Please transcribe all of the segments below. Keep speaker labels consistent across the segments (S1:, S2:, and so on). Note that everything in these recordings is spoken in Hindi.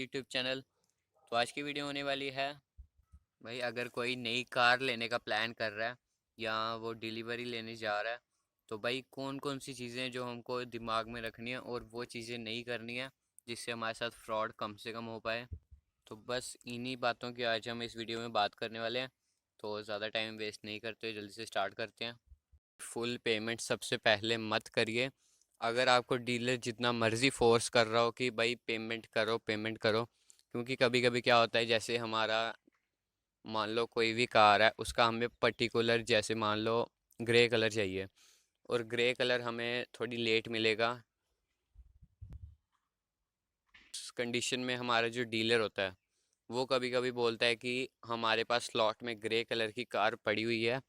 S1: YouTube channel. तो आज की वीडियो होने वाली है भाई, अगर कोई नई कार लेने का प्लान कर रहा है या वो डिलीवरी लेने जा रहा है तो भाई कौन कौन सी चीज़ें जो हमको दिमाग में रखनी है और वो चीज़ें नहीं करनी है जिससे हमारे साथ फ्रॉड कम से कम हो पाए। तो बस इन्हीं बातों की आज हम इस वीडियो में बात करने वाले हैं। तो ज़्यादा टाइम वेस्ट नहीं करते, जल्दी से स्टार्ट करते हैं। फुल पेमेंट सबसे पहले मत करिए। अगर आपको डीलर जितना मर्ज़ी फोर्स कर रहा हो कि भाई पेमेंट करो पेमेंट करो, क्योंकि कभी कभी क्या होता है, जैसे हमारा मान लो कोई भी कार है, उसका हमें पर्टिकुलर जैसे मान लो ग्रे कलर चाहिए और ग्रे कलर हमें थोड़ी लेट मिलेगा। उस कंडीशन में हमारा जो डीलर होता है वो कभी कभी बोलता है कि हमारे पास स्लॉट में ग्रे कलर की कार पड़ी हुई है,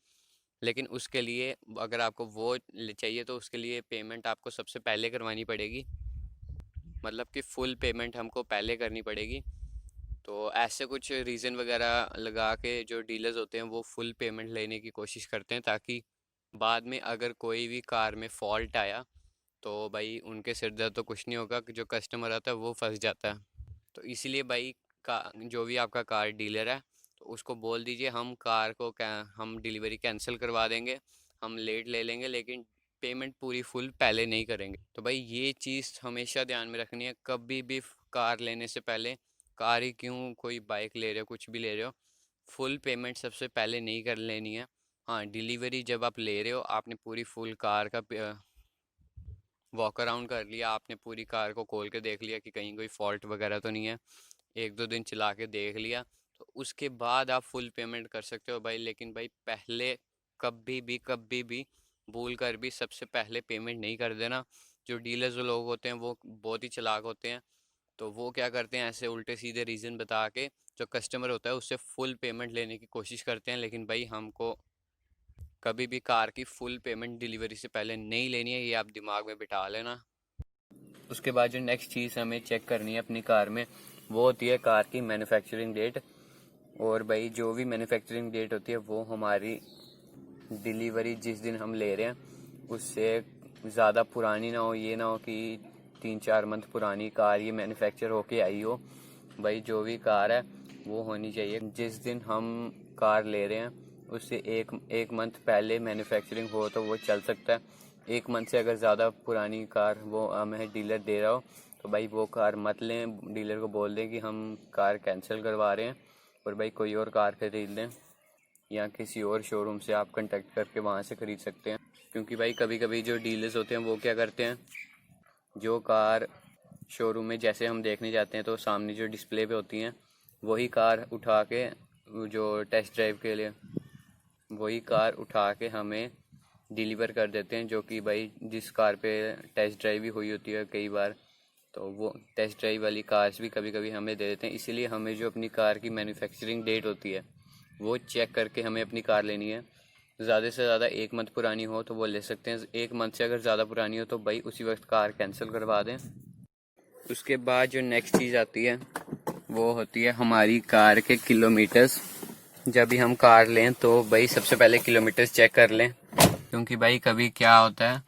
S1: लेकिन उसके लिए अगर आपको वो चाहिए तो उसके लिए पेमेंट आपको सबसे पहले करवानी पड़ेगी। मतलब कि फुल पेमेंट हमको पहले करनी पड़ेगी। तो ऐसे कुछ रीज़न वगैरह लगा के जो डीलर्स होते हैं वो फुल पेमेंट लेने की कोशिश करते हैं, ताकि बाद में अगर कोई भी कार में फॉल्ट आया तो भाई उनके सिर दर्द तो कुछ नहीं होगा, जो कस्टमर आता है वो फंस जाता है। तो इसीलिए भाई का जो भी आपका कार डीलर है तो उसको बोल दीजिए हम कार को हम डिलीवरी कैंसिल करवा देंगे, हम लेट ले लेंगे, लेकिन पेमेंट पूरी फुल पहले नहीं करेंगे। तो भाई ये चीज़ हमेशा ध्यान में रखनी है, कभी भी कार लेने से पहले, कार ही क्यों कोई बाइक ले रहे हो कुछ भी ले रहे हो, फुल पेमेंट सबसे पहले नहीं कर लेनी है। हाँ, डिलीवरी जब आप ले रहे हो आपने पूरी फुल कार का वॉक अराउंड कर लिया, आपने पूरी कार को खोल के देख लिया कि कहीं कोई फॉल्ट वगैरह तो नहीं है, एक दो दिन चला के देख लिया, तो उसके बाद आप फुल पेमेंट कर सकते हो भाई। लेकिन भाई पहले कभी भी भूल कर भी सबसे पहले पेमेंट नहीं कर देना। जो डीलर्स लोग होते हैं वो बहुत ही चालाक होते हैं, तो वो क्या करते हैं, ऐसे उल्टे सीधे रीज़न बता के जो कस्टमर होता है उससे फुल पेमेंट लेने की कोशिश करते हैं। लेकिन भाई हमको कभी भी कार की फुल पेमेंट डिलीवरी से पहले नहीं लेनी है, ये आप दिमाग में बिठा लेना। उसके बाद जो नेक्स्ट चीज़ हमें चेक करनी है अपनी कार में वो होती है कार की मैन्युफैक्चरिंग डेट। और भाई जो भी मैन्युफैक्चरिंग डेट होती है वो हमारी डिलीवरी जिस दिन हम ले रहे हैं उससे ज़्यादा पुरानी ना हो। ये ना हो कि 3-4 मंथ पुरानी कार ये मैन्युफैक्चर होके आई हो। भाई जो भी कार है वो होनी चाहिए जिस दिन हम कार ले रहे हैं उससे एक मंथ पहले मैन्युफैक्चरिंग हो तो वो चल सकता है। 1 मंथ से अगर ज़्यादा पुरानी कार वो हमें डीलर दे रहा हो तो भाई वो कार मत लें, डीलर को बोल दें कि हम कार कैंसिल करवा रहे हैं और भाई कोई और कार खरीद लें, या किसी और शोरूम से आप कांटेक्ट करके वहाँ से ख़रीद सकते हैं। क्योंकि भाई कभी कभी जो डीलर्स होते हैं वो क्या करते हैं, जो कार शोरूम में जैसे हम देखने जाते हैं तो सामने जो डिस्प्ले पे होती हैं वही कार उठा के, जो टेस्ट ड्राइव के लिए वही कार उठा के हमें डिलीवर कर देते हैं, जो कि भाई जिस कार पे टेस्ट ड्राइव भी हुई होती है कई बार, तो वो टेस्ट ड्राइव वाली कार्स भी कभी कभी हमें दे देते हैं। इसीलिए हमें जो अपनी कार की मैन्युफैक्चरिंग डेट होती है वो चेक करके हमें अपनी कार लेनी है। ज़्यादा से ज़्यादा 1 मंथ पुरानी हो तो वो ले सकते हैं, 1 मंथ से अगर ज़्यादा पुरानी हो तो भाई उसी वक्त कार कैंसिल करवा दें। उसके बाद जो नेक्स्ट चीज़ आती है वो होती है हमारी कार के किलोमीटर्स। जब भी हम कार लें तो भाई सबसे पहले किलोमीटर्स चेक कर लें, क्योंकि भाई कभी क्या होता है,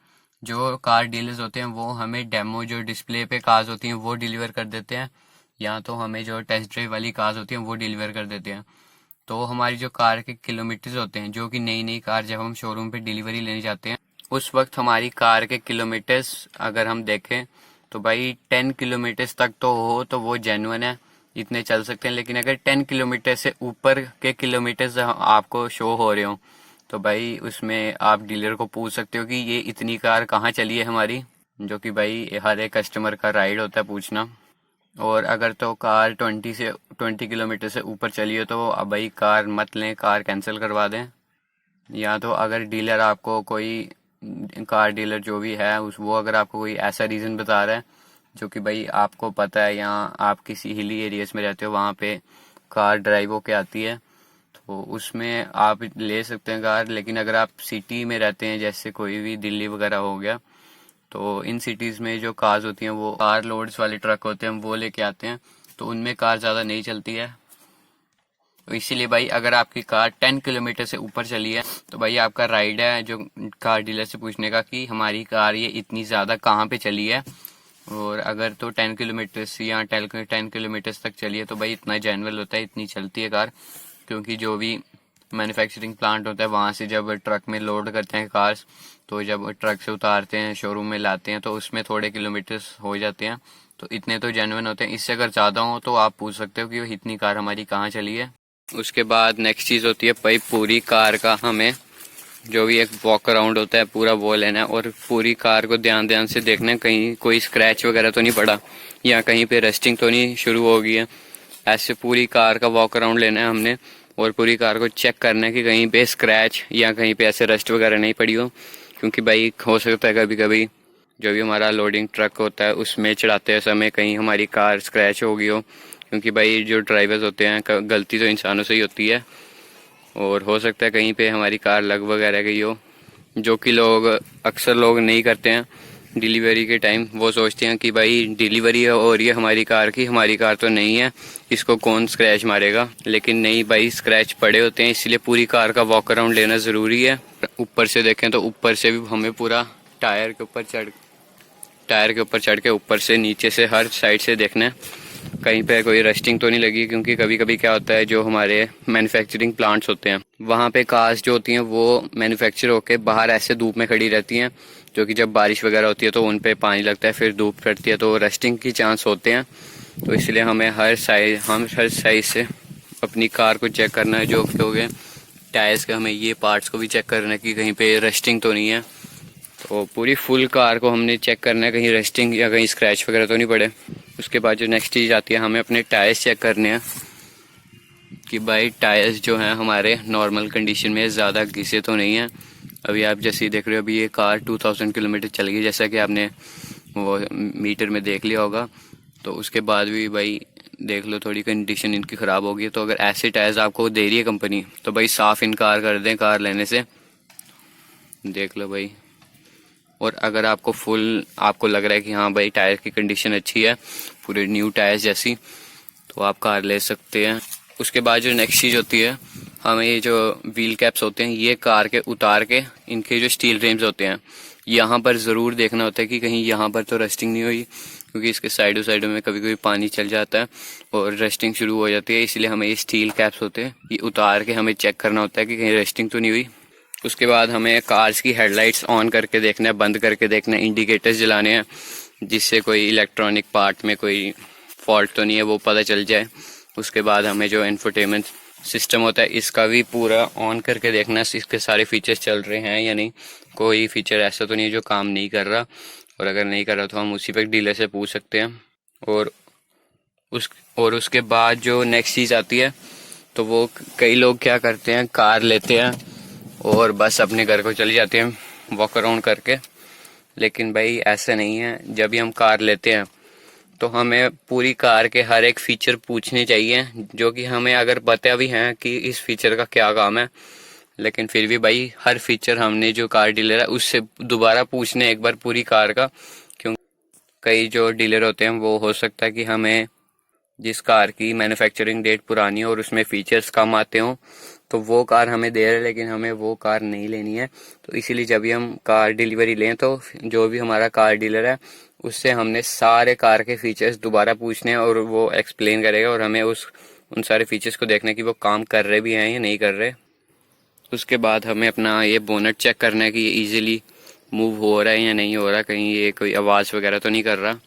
S1: जो कार डीलर्स होते हैं वो हमें डेमो जो डिस्प्ले पे कार्स होती हैं वो डिलीवर कर देते हैं, या तो हमें जो टेस्ट ड्राइव वाली कार्स होती हैं वो डिलीवर कर देते हैं। तो हमारी जो कार के किलोमीटर्स होते हैं, जो कि नई नई कार जब हम शोरूम पे डिलीवरी लेने जाते हैं उस वक्त हमारी कार के किलोमीटर्स अगर हम देखें तो भाई 10 किलोमीटर्स तक तो हो तो वो जेन्युइन है, इतने चल सकते हैं। लेकिन अगर 10 किलोमीटर से ऊपर के किलोमीटर्स आपको शो हो रहे हो तो भाई उसमें आप डीलर को पूछ सकते हो कि ये इतनी कार कहाँ चली है हमारी, जो कि भाई हर एक कस्टमर का राइट होता है पूछना। और अगर तो कार 20 किलोमीटर से ऊपर चली हो तो अब भाई कार मत लें, कार कैंसिल करवा दें। या तो अगर डीलर आपको कोई, कार डीलर जो भी है उस वो अगर आपको कोई ऐसा रीज़न बता रहा है जो कि भाई आपको पता है, या आप किसी हिली एरियाज में रहते हो वहाँ पे कार ड्राइव होके आती है, तो उसमें आप ले सकते हैं कार। लेकिन अगर आप सिटी में रहते हैं, जैसे कोई भी दिल्ली वगैरह हो गया, तो इन सिटीज़ में जो कार्स होती हैं वो कार लोड्स वाले ट्रक होते हैं वो लेके आते हैं, तो उनमें कार ज़्यादा नहीं चलती है। तो इसीलिए भाई अगर आपकी कार 10 किलोमीटर से ऊपर चली है तो भाई आपका राइड है जो कार डीलर से पूछने का कि हमारी कार ये इतनी ज़्यादा कहाँ पे चली है, और अगर तो 10 किलोमीटर्स या 10 किलोमीटर्स तक चलिए तो भाई इतना जेन्युइन होता है, इतनी चलती है कार। क्योंकि जो भी मैन्युफैक्चरिंग प्लांट होता है वहाँ से जब ट्रक में लोड करते हैं कार्स, तो जब ट्रक से उतारते हैं शोरूम में लाते हैं तो उसमें थोड़े किलोमीटर्स हो जाते हैं, तो इतने तो जेन्युइन होते हैं। इससे अगर ज़्यादा हो तो आप पूछ सकते हो कि इतनी कार हमारी कहाँ चली है। उसके बाद नेक्स्ट चीज़ होती है भाई पूरी कार का हमें जो भी एक वॉक अराउंड होता है पूरा वो लेना है, और पूरी कार को ध्यान ध्यान से देखना है कहीं कोई स्क्रैच वगैरह तो नहीं पड़ा या कहीं पे रस्टिंग तो नहीं शुरू हो गई है। ऐसे पूरी कार का वॉक अराउंड लेना है हमने, और पूरी कार को चेक करना है कि कहीं पे स्क्रैच या कहीं पे ऐसे रस्ट वगैरह नहीं पड़ी हो। क्योंकि भाई हो सकता है कभी कभी जो भी हमारा लोडिंग ट्रक होता है उसमें चढ़ाते समय कहीं हमारी कार स्क्रैच हो गई हो। क्योंकि भाई जो ड्राइवर्स होते हैं गलती तो इंसानों से ही होती है, और हो सकता है कहीं पे हमारी कार लग वगैरह गई हो, जो कि अक्सर लोग नहीं करते हैं डिलीवरी के टाइम। वो सोचते हैं कि भाई डिलीवरी हो रही है हमारी कार की, हमारी कार तो नहीं है, इसको कौन स्क्रैच मारेगा। लेकिन नहीं भाई, स्क्रैच पड़े होते हैं, इसलिए पूरी कार का वॉक अराउंड लेना ज़रूरी है। ऊपर से देखें तो ऊपर से भी हमें पूरा टायर के ऊपर चढ़ के ऊपर से नीचे से हर साइड से देखना है कहीं पे कोई रस्टिंग तो नहीं लगी। क्योंकि कभी कभी क्या होता है जो हमारे मैन्युफैक्चरिंग प्लांट्स होते हैं वहाँ पे कार्स जो होती हैं वो मैन्युफैक्चर होके बाहर ऐसे धूप में खड़ी रहती हैं, जो कि जब बारिश वगैरह होती है तो उन पे पानी लगता है, फिर धूप पड़ती है तो रस्टिंग की चांस होते हैं। तो इसलिए हमें हर साइड से अपनी कार को चेक करना है। जो कि हो गए टायर्स के, हमें ये पार्ट्स को भी चेक करना है कि कहीं पे रस्टिंग तो नहीं है। तो पूरी फुल कार को हमने चेक करना है कहीं रस्टिंग या कहीं स्क्रैच वगैरह तो नहीं पड़े। उसके बाद जो नेक्स्ट चीज़ आती है, हमें अपने टायर्स चेक करने हैं कि भाई टायर्स जो हैं हमारे नॉर्मल कंडीशन में ज़्यादा घिसे तो नहीं हैं। अभी आप जैसे ही देख रहे हो, अभी ये कार 2000 किलोमीटर चल गई, जैसा कि आपने वो मीटर में देख लिया होगा। तो उसके बाद भी भाई देख लो थोड़ी कंडीशन इनकी ख़राब होगी। तो अगर ऐसे टायर्स आपको दे रही है कंपनी तो भाई साफ़ इनकार कर दें कार लेने से। देख लो भाई। और अगर आपको लग रहा है कि हाँ भाई टायर की कंडीशन अच्छी है, पूरे न्यू टायर्स जैसी, तो आप कार ले सकते हैं। उसके बाद जो नेक्स्ट चीज़ होती है, हमें ये जो व्हील कैप्स होते हैं ये कार के उतार के इनके जो स्टील रिम्स होते हैं यहाँ पर ज़रूर देखना होता है कि कहीं यहाँ पर तो रस्टिंग नहीं हुई। क्योंकि इसके साइडों में कभी कभी पानी चल जाता है और रस्टिंग शुरू हो जाती है। इसलिए हमें ये स्टील कैप्स होते हैं ये उतार के हमें चेक करना होता है कि कहीं रस्टिंग तो नहीं हुई। उसके बाद हमें कार्स की हेडलाइट्स ऑन करके देखना है, बंद करके देखना है, इंडिकेटर्स जलाने हैं जिससे कोई इलेक्ट्रॉनिक पार्ट में कोई फॉल्ट तो नहीं है वो पता चल जाए। उसके बाद हमें जो इंफोटेनमेंट सिस्टम होता है इसका भी पूरा ऑन करके देखना है इसके सारे फीचर्स चल रहे हैं या नहीं, कोई फीचर ऐसा तो नहीं है जो काम नहीं कर रहा। और अगर नहीं कर रहा तो हम उसी पर डीलर से पूछ सकते हैं। और उसके बाद जो नेक्स्ट चीज़ आती है, तो वो कई लोग क्या करते हैं कार लेते हैं और बस अपने घर को चले जाते हैं वॉक अराउंड करके। लेकिन भाई ऐसा नहीं है। जब भी हम कार लेते हैं तो हमें पूरी कार के हर एक फीचर पूछने चाहिए, जो कि हमें अगर पता भी हैं कि इस फीचर का क्या काम है, लेकिन फिर भी भाई हर फीचर हमने जो कार डीलर है उससे दोबारा पूछने एक बार पूरी कार का। क्योंकि कई जो डीलर होते हैं वो हो सकता है कि हमें जिस कार की मैन्युफैक्चरिंग डेट पुरानी हो और उसमें फीचर्स कम आते हों तो वो कार हमें दे रहे हैं, लेकिन हमें वो कार नहीं लेनी है। तो इसीलिए जब भी हम कार डिलीवरी लें तो जो भी हमारा कार डीलर है उससे हमने सारे कार के फीचर्स दोबारा पूछने हैं और वो एक्सप्लेन करेगा, और हमें उन सारे फीचर्स को देखना है कि वो काम कर रहे भी हैं या नहीं कर रहे। उसके बाद हमें अपना ये बोनट चेक करना है कि ये ईजिली मूव हो रहा है या नहीं हो रहा, कहीं ये कोई आवाज़ वगैरह तो नहीं कर रहा।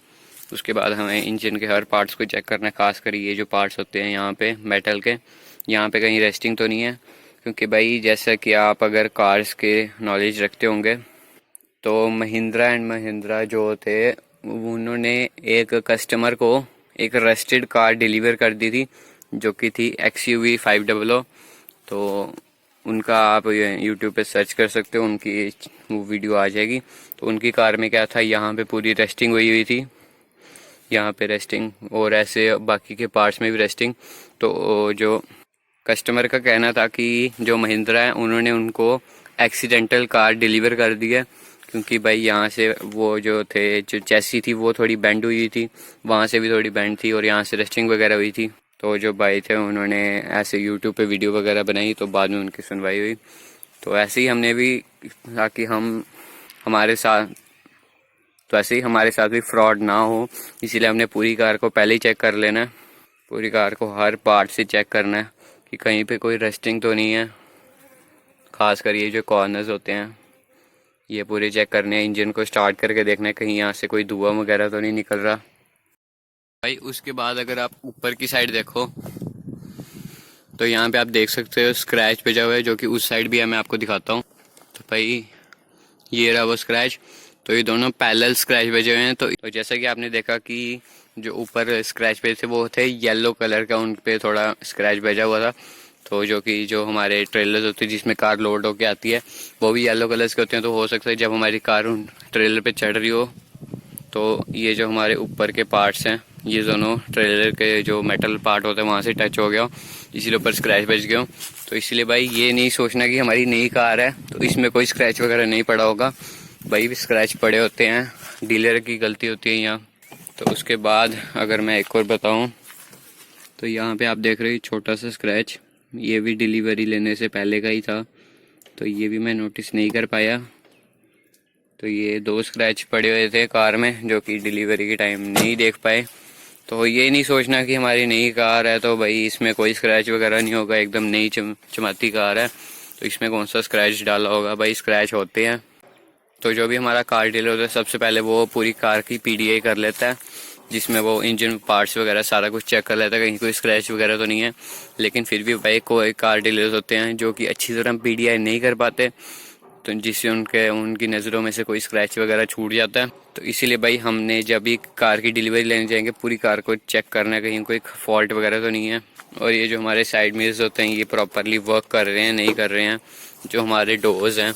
S1: उसके बाद हमें इंजन के हर पार्ट्स को चेक करना है, खासकर ये जो पार्ट्स होते हैं यहाँ पे मेटल के, यहाँ पे कहीं रेस्टिंग तो नहीं है। क्योंकि भाई जैसा कि आप अगर कार्स के नॉलेज रखते होंगे तो महिंद्रा जो थे उन्होंने एक कस्टमर को एक रस्टेड कार डिलीवर कर दी थी जो कि थी XUV 500। तो उनका आप यूट्यूब पे सर्च कर सकते हो, उनकी वो वीडियो आ जाएगी। तो उनकी कार में क्या था, यहाँ पे पूरी रेस्टिंग हुई थी, यहाँ पे रेस्टिंग, और ऐसे बाकी के पार्ट्स में भी रेस्टिंग। तो जो कस्टमर का कहना था कि जो महिंद्रा है उन्होंने उनको एक्सीडेंटल कार डिलीवर कर दी है। क्योंकि भाई यहाँ से वो जो चेसी थी वो थोड़ी बेंड हुई थी, वहाँ से भी थोड़ी बेंड थी और यहाँ से रेस्टिंग वगैरह हुई थी। तो जो भाई थे उन्होंने ऐसे यूट्यूब पे वीडियो वगैरह बनाई, तो बाद में उनकी सुनवाई हुई। तो ऐसे ही हमने भी ताकि हमारे साथ तो ऐसे ही हमारे साथ भी फ्रॉड ना हो, इसीलिए हमने पूरी कार को पहले ही चेक कर लेना है। पूरी कार को हर पार्ट से चेक करना है कि कहीं पे कोई रस्टिंग तो नहीं है, खास कर ये जो कॉर्नर्स होते हैं ये पूरे चेक करने हैं। इंजन को स्टार्ट करके देखना है कहीं यहाँ से कोई धुआं वगैरह तो नहीं निकल रहा भाई। उसके बाद अगर आप ऊपर की साइड देखो तो यहाँ पे आप देख सकते हो स्क्रैच भेजा हुआ है, जो कि उस साइड भी है, मैं आपको दिखाता हूँ। तो भाई ये रहा वो स्क्रैच, तो ये दोनों पैरेलल स्क्रैच भेजे हुए हैं। तो जैसा कि आपने देखा कि जो ऊपर स्क्रैच भेजे थे वो थे येलो कलर का, उन पे थोड़ा स्क्रैच भेजा हुआ था। तो जो हमारे ट्रेलर्स होते हैं जिसमें कार लोड होके आती है वो भी येलो कलर्स के होते हैं। तो हो सकता है जब हमारी कार उन ट्रेलर पे चढ़ रही हो तो ये जो हमारे ऊपर के पार्ट्स हैं ये दोनों ट्रेलर के जो मेटल पार्ट होते हैं वहाँ से टच हो गया हो, इसीलिए ऊपर स्क्रैच बच गया हो। तो इसीलिए भाई ये नहीं सोचना कि हमारी नई कार है तो इसमें कोई स्क्रैच वगैरह नहीं पड़ा होगा। भाई भी स्क्रैच पड़े होते हैं, डीलर की गलती होती है यहाँ। तो उसके बाद अगर मैं एक और बताऊँ तो यहाँ पे आप देख रहे हो छोटा सा स्क्रैच, ये भी डिलीवरी लेने से पहले का ही था, तो ये भी मैं नोटिस नहीं कर पाया। तो ये 2 स्क्रैच पड़े हुए थे कार में जो कि डिलीवरी के टाइम नहीं देख पाए। तो ये नहीं सोचना कि हमारी नई कार है तो भाई इसमें कोई स्क्रैच वगैरह नहीं होगा, एकदम नई चमकती कार है तो इसमें कौन सा स्क्रैच डाला होगा। भाई स्क्रैच होते हैं। तो जो भी हमारा कार डीलर होता है सबसे पहले वो पूरी कार की PDI कर लेता है, जिसमें वो इंजन पार्ट्स वगैरह सारा कुछ चेक कर लेता है कहीं कोई स्क्रैच वगैरह तो नहीं है। लेकिन फिर भी भाई कोई कार डीलर्स होते हैं जो कि अच्छी तरह PDI नहीं कर पाते, तो जिससे उनकी नज़रों में से कोई स्क्रैच वगैरह छूट जाता है। तो इसीलिए भाई हमने जब भी कार की डिलीवरी लेने जाएंगे पूरी कार को चेक करना है कहीं कोई फॉल्ट वगैरह तो नहीं है। और ये जो हमारे साइड मिरर्स होते हैं ये प्रॉपरली वर्क कर रहे हैं नहीं कर रहे हैं। जो हमारे डोर्स हैं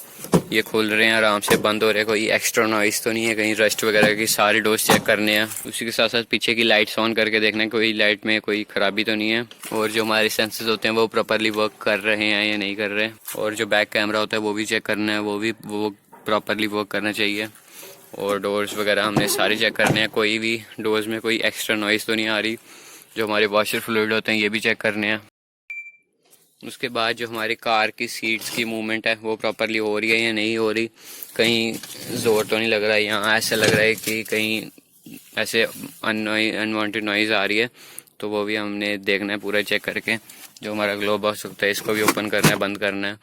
S1: ये खुल रहे हैं आराम से, बंद हो रहे हैं, कोई एक्स्ट्रा नॉइस तो नहीं है, कहीं रस्ट वगैरह की, सारे डोर्स चेक करने हैं। उसी के साथ साथ पीछे की लाइट्स ऑन करके देखना है कोई लाइट में कोई ख़राबी तो नहीं है। और जो हमारे सेंसर्स होते हैं वो प्रॉपरली वर्क कर रहे हैं या नहीं कर रहे। और जो बैक कैमरा होता है वो भी चेक करना है, वो प्रॉपरली वर्क करना चाहिए। और डोर्स वगैरह हमने सारे चेक करने हैं, कोई भी डोर्स में कोई एक्स्ट्रा नॉइस तो नहीं आ रही। जो हमारे वॉशर फ्लूइड होते हैं ये भी चेक करने हैं। उसके बाद जो हमारी कार की सीट्स की मूवमेंट है वो प्रॉपरली हो रही है या नहीं हो रही, कहीं ज़ोर तो नहीं लग रहा है, यहाँ ऐसा लग रहा है कि कहीं ऐसे अनवांटेड नॉइज़ आ रही है, तो वो भी हमने देखना है पूरा चेक करके। जो हमारा ग्लो बॉक्स होता है इसको भी ओपन करना है, बंद करना है।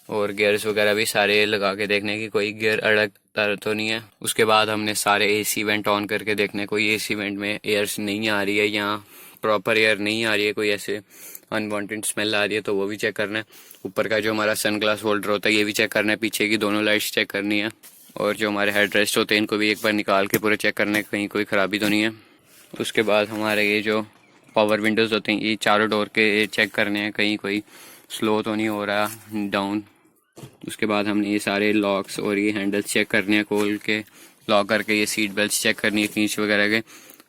S1: और गियर्स वगैरह भी सारे लगा के देखने की कोई गियर अड़कता तो नहीं है। उसके बाद हमने सारे AC वेंट ऑन करके देखने, कोई AC वेंट में एयर्स नहीं आ रही है, यहाँ प्रॉपर एयर नहीं आ रही है, कोई ऐसे अनवांटेड स्मेल आ रही है तो वो भी चेक करना है। ऊपर का जो हमारा सन ग्लास होल्डर होता है ये भी चेक करना है, पीछे की दोनों लाइट्स चेक करनी है। और जो हमारे हेड रेस्ट होते हैं इनको भी एक बार निकाल के पूरा चेक करना है कहीं कोई ख़राबी तो नहीं है। उसके बाद हमारे ये जो पावर विंडोज़ होते हैं ये चारों डोर के चेक करने हैं, कहीं कोई स्लो तो नहीं हो रहा डाउन। उसके बाद हमने ये सारे लॉक्स और ये हैंडल्स चेक करने हैं, खोल के लॉक करके ये सीट बेल्ट चेक करनी है खींच वगैरह के,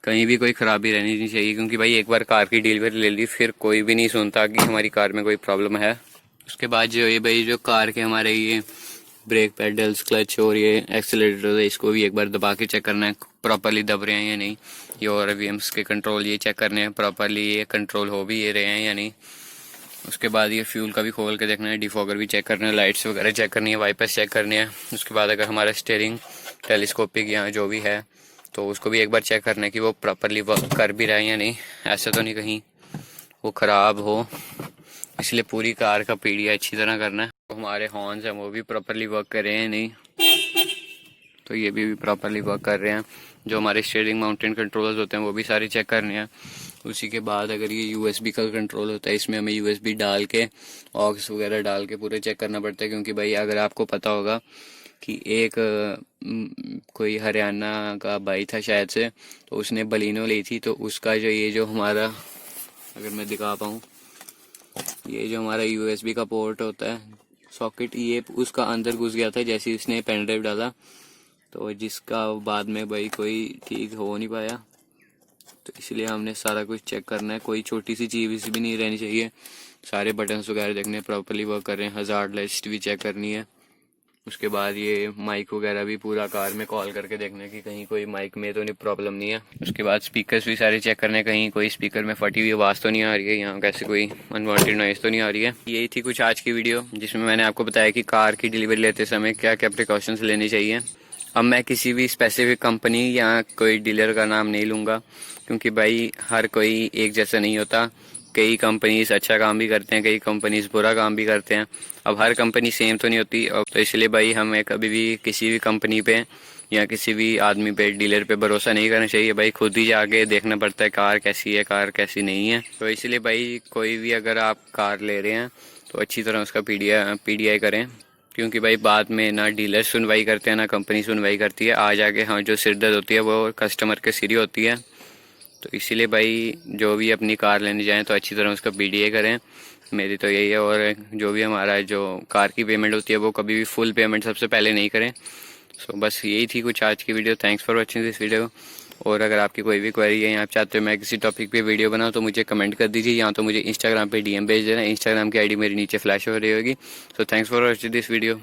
S1: कहीं भी कोई ख़राबी रहनी नहीं चाहिए। क्योंकि भाई एक बार कार की डिलीवरी ले ली फिर कोई भी नहीं सुनता कि हमारी कार में कोई प्रॉब्लम है। उसके बाद जो ये भाई जो कार के हमारे ये ब्रेक पैडल्स, क्लच और ये एक्सेलरेटर है इसको भी एक बार दबा के चेक करना है प्रॉपरली दब रहे हैं या नहीं। ये और VMs के कंट्रोल ये चेक करने हैं प्रॉपरली ये कंट्रोल हो भी ये रहे हैं या नहीं। उसके बाद ये फ्यूल का भी खोल के देखना है, डिफॉगर भी चेक करना है, लाइट्स वगैरह चेक करनी है, वाइपर्स चेक करने हैं। उसके बाद अगर हमारा स्टीयरिंग टेलीस्कोपिक या जो भी है तो उसको भी एक बार चेक करना है कि वो प्रॉपरली वर्क कर भी रहा है या नहीं, ऐसा तो नहीं कहीं वो ख़राब हो। इसलिए पूरी कार का PDI अच्छी तरह करना है। तो हमारे हॉर्न्स हैं वो भी प्रॉपरली वर्क कर रहे हैं नहीं, तो ये भी प्रॉपरली वर्क कर रहे हैं। जो हमारे स्टीयरिंग माउंटेन कंट्रोल्स होते हैं वो भी सारे चेक करने हैं। उसी के बाद अगर ये USB का कंट्रोल होता है इसमें हमें USB डाल के ऑक्स वगैरह डाल के पूरे चेक करना पड़ता है। क्योंकि भाई अगर आपको पता होगा कि एक कोई हरियाणा का भाई था शायद से, तो उसने बलिनो ली थी, तो उसका जो हमारा अगर मैं दिखा पाऊँ, ये जो हमारा USB का पोर्ट होता है सॉकेट, ये उसका अंदर घुस गया था जैसे उसने पेन ड्राइव डाला, तो जिसका बाद में भाई कोई ठीक हो नहीं पाया। तो इसलिए हमने सारा कुछ चेक करना है, कोई छोटी सी चीज़ भी नहीं रहनी चाहिए। सारे बटन्स वगैरह देखने प्रॉपरली वर्क कर रहे हैं, हज़ार्ड लिस्ट भी चेक करनी है। उसके बाद ये माइक वगैरह भी पूरा कार में कॉल करके देखना कि कहीं कोई माइक में तो नहीं प्रॉब्लम नहीं है। उसके बाद स्पीकर्स भी सारे चेक करने, कहीं कोई स्पीकर में फटी हुई आवाज़ तो नहीं आ रही है, यहाँ कैसे कोई अनवांटेड नॉइज़ तो नहीं आ रही है। यही थी कुछ आज की वीडियो जिसमें मैंने आपको बताया कि कार की डिलीवरी लेते समय क्या क्या प्रिकॉशंस लेने चाहिए। अब मैं किसी भी स्पेसिफिक कंपनी या कोई डीलर का नाम नहीं लूँगा, क्योंकि भाई हर कोई एक जैसा नहीं होता। कई कंपनीज अच्छा काम भी करते हैं, कई कंपनीज बुरा काम भी करते हैं। अब हर कंपनी सेम तो नहीं होती, और तो इसलिए भाई हमें कभी भी किसी भी कंपनी पे या किसी भी आदमी पे, डीलर पे भरोसा नहीं करना चाहिए। भाई खुद ही जाके देखना पड़ता है कार कैसी है, कार कैसी नहीं है। तो इसलिए भाई कोई भी अगर आप कार ले रहे हैं तो अच्छी तरह उसका पीडीआई करें, क्योंकि भाई बाद में ना डीलर सुनवाई करते हैं ना कंपनी सुनवाई करती है। आ जाके हाँ, जो सिरदर्द होती है वो कस्टमर के सिर ही होती है। तो इसीलिए भाई जो भी अपनी कार लेने जाएं तो अच्छी तरह उसका पीडीआई करें, मेरी तो यही है। और जो भी हमारा जो कार की पेमेंट होती है वो कभी भी फुल पेमेंट सबसे पहले नहीं करें। सो बस यही थी कुछ आज की video. Thanks for watching this video. और अगर आपकी कोई भी क्वेरी है या आप चाहते हो मैं किसी टॉपिक पे वीडियो बनाऊं तो मुझे कमेंट कर दीजिए, या तो मुझे इंस्टाग्राम पे डीएम भेज देना। इंस्टाग्राम की आईडी मेरी नीचे फ्लैश हो रही होगी। So thanks for watching this video.